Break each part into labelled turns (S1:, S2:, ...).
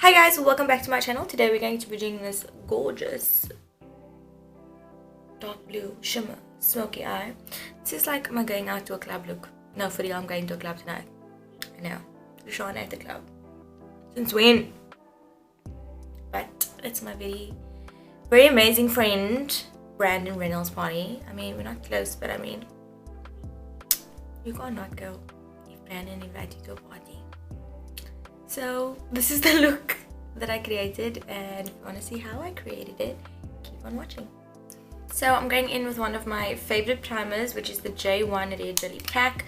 S1: Hi guys, welcome back to my channel. Today we're going to be doing this gorgeous dark blue shimmer smoky eye. This is like my going out to a club look. No, for real, I'm going to a club tonight. I know, Sean at the club. Since when? But it's my very amazing friend Brandon Reynolds' party. I mean, we're not close, but I mean, you can't not go if Brandon invites you to a party. So this is the look that I created, and if you want to see how I created it, keep on watching. So I'm going in with one of my favorite primers, which is the J1 Red Jelly Pack.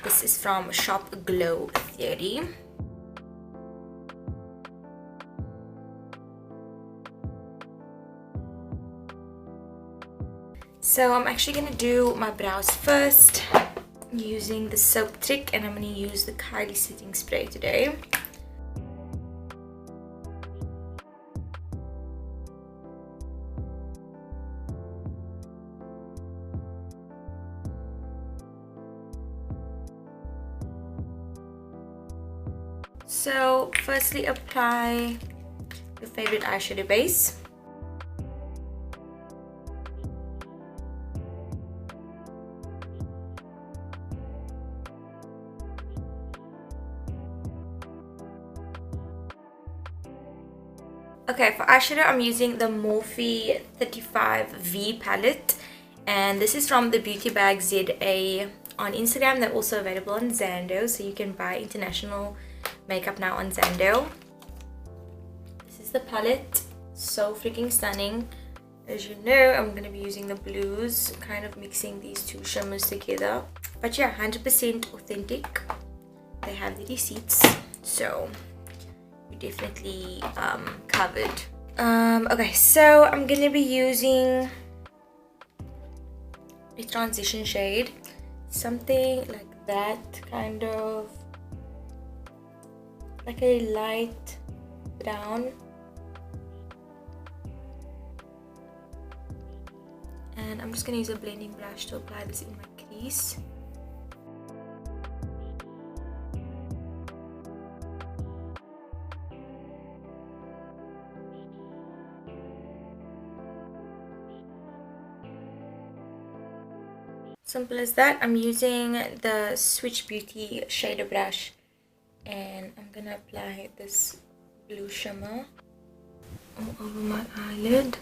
S1: This is from Shop Glow Theory. So I'm actually going to do my brows first using the soap trick, and I'm going to use the Kylie setting spray today. So firstly, apply your favorite eyeshadow base. Okay, for eyeshadow I'm using the Morphe 35V palette, and this is from the Beauty Bag ZA on Instagram. They're also available on Zando, so you can buy international makeup now on Zando. This is the palette, so freaking stunning. As you know, I'm going to be using the blues, kind of mixing these two shimmers together. But yeah, 100% authentic. They have the receipts, so you're definitely covered. Okay, so I'm going to be using a transition shade, something like that, kind of like a light brown, and I'm just going to use a blending brush to apply this in my crease. Simple as that. I'm using the Switch Beauty shader brush, and I'm gonna apply this blue shimmer all over my eyelid.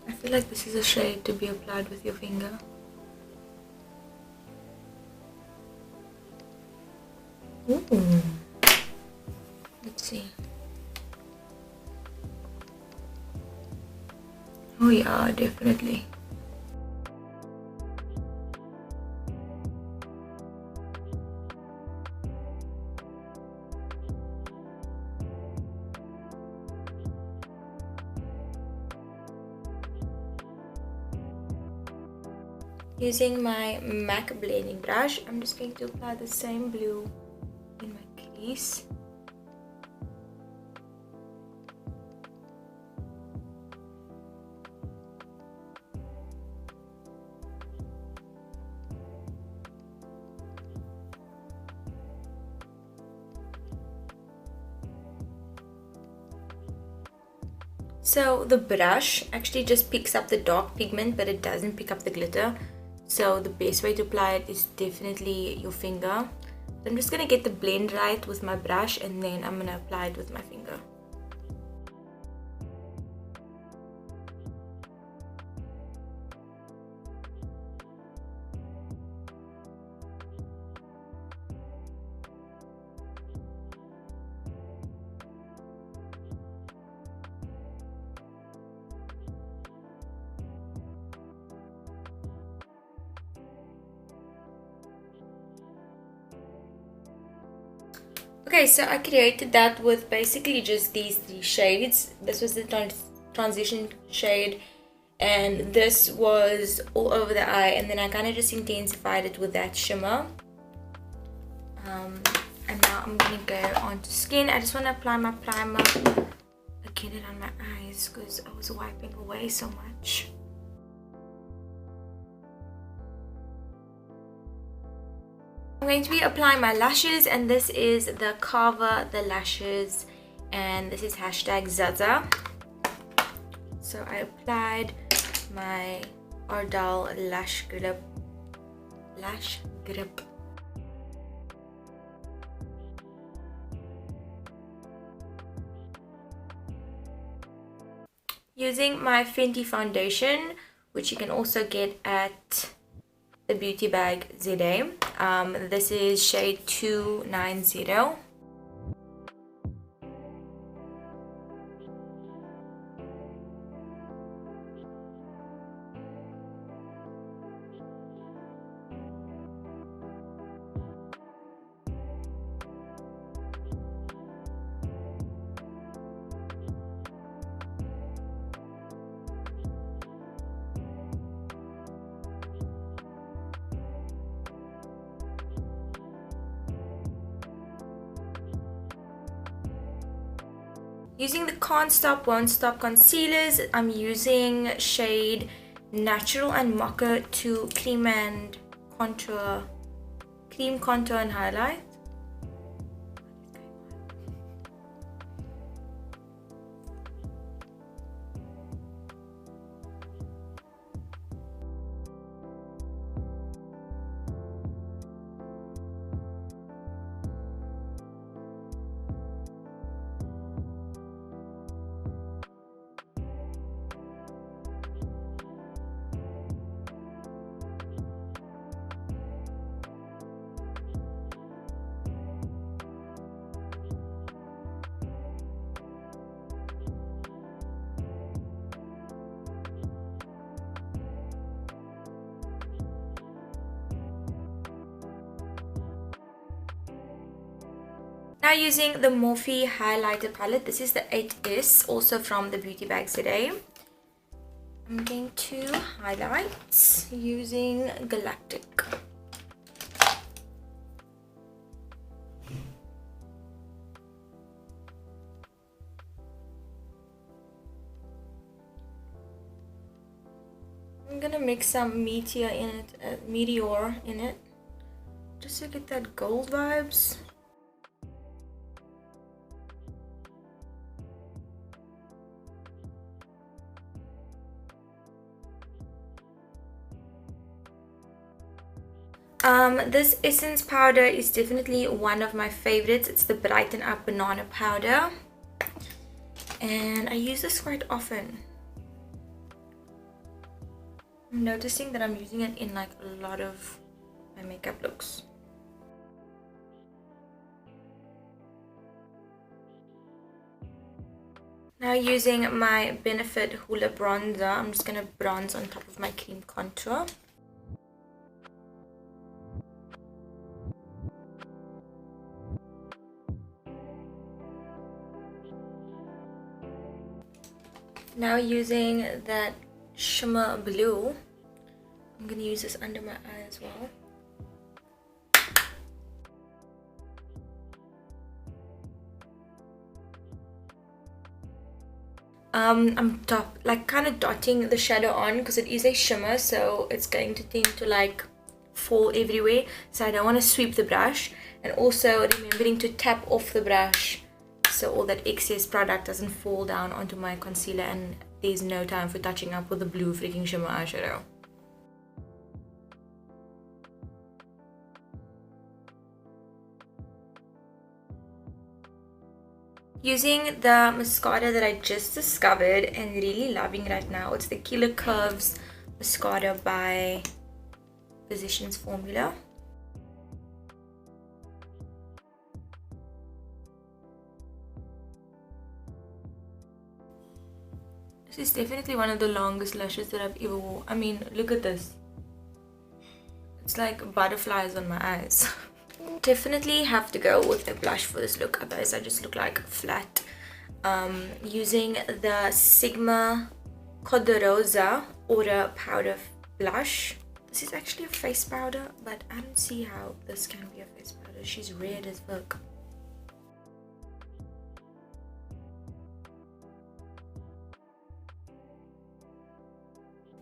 S1: I feel like this is a shade to be applied with your finger. Ooh. Let's see. Oh yeah, definitely. Using my MAC blending brush, I'm just going to apply the same blue in my crease. So the brush actually just picks up the dark pigment, but it doesn't pick up the glitter. So the best way to apply it is definitely your finger. So I'm just going to get the blend right with my brush, and then I'm going to apply it with my finger. Okay, so I created that with basically just these three shades. This was the transition shade, and this was all over the eye, and then I kind of just intensified it with that shimmer. And now I'm gonna go onto skin. I just want to apply my primer, get it on my eyes because I was wiping away so much. I'm going to be applying my lashes, and this is the Carver the Lashes, and this is hashtag Zaza. So I applied my Ardell lash grip. Using my Fenty foundation, which you can also get at the Beauty Bag ZA. This is shade 290. Using the Can't Stop Won't Stop concealers, I'm using shade Natural and Mocha to cream contour and highlight. Now using the Morphe highlighter palette, this is the 8S, also from the Beauty Bag today. I'm going to highlight using Galactic. I'm gonna mix some Meteor in it, just to get that gold vibes. This essence powder is definitely one of my favorites. It's the Brighten Up Banana Powder, and I use this quite often. I'm noticing that I'm using it in like a lot of my makeup looks. Now using my Benefit Hoola bronzer, I'm just going to bronze on top of my cream contour. Now using that Shimmer blue, I'm going to use this under my eye as well. I'm kind of dotting the shadow on because it is a shimmer, so it's going to tend to like fall everywhere, so I don't want to sweep the brush, and also remembering to tap off the brush so all that excess product doesn't fall down onto my concealer and there's no time for touching up with the blue freaking shimmer eyeshadow. Using the mascara that I just discovered and really loving right now, it's the Killer Curves mascara by Physicians Formula. This is definitely one of the longest lashes that I've ever worn. I mean, look at this. It's like butterflies on my eyes. Definitely have to go with a blush for this look, otherwise I just look like flat. Using the Sigma Codorosa Aura Powder Blush. This is actually a face powder, but I don't see how this can be a face powder. She's red as fuck.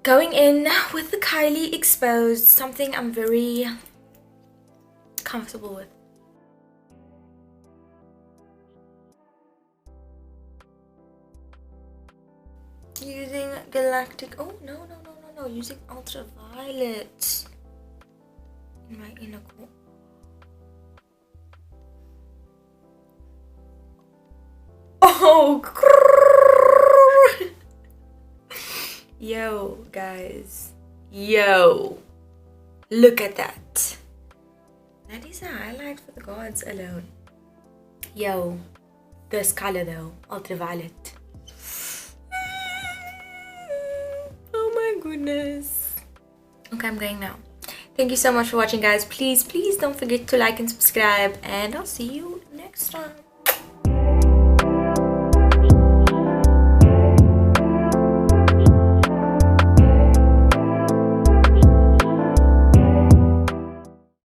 S1: Going in with the Kylie Exposed, something I'm very comfortable with. Using galactic. Oh no, using ultraviolet in my inner core. Oh, yo guys, yo, look at that. That is a highlight for the gods alone. Yo, this color though, ultraviolet. Oh my goodness. Okay, I'm going now. Thank you so much for watching, guys. Please don't forget to like and subscribe, and I'll see you next time.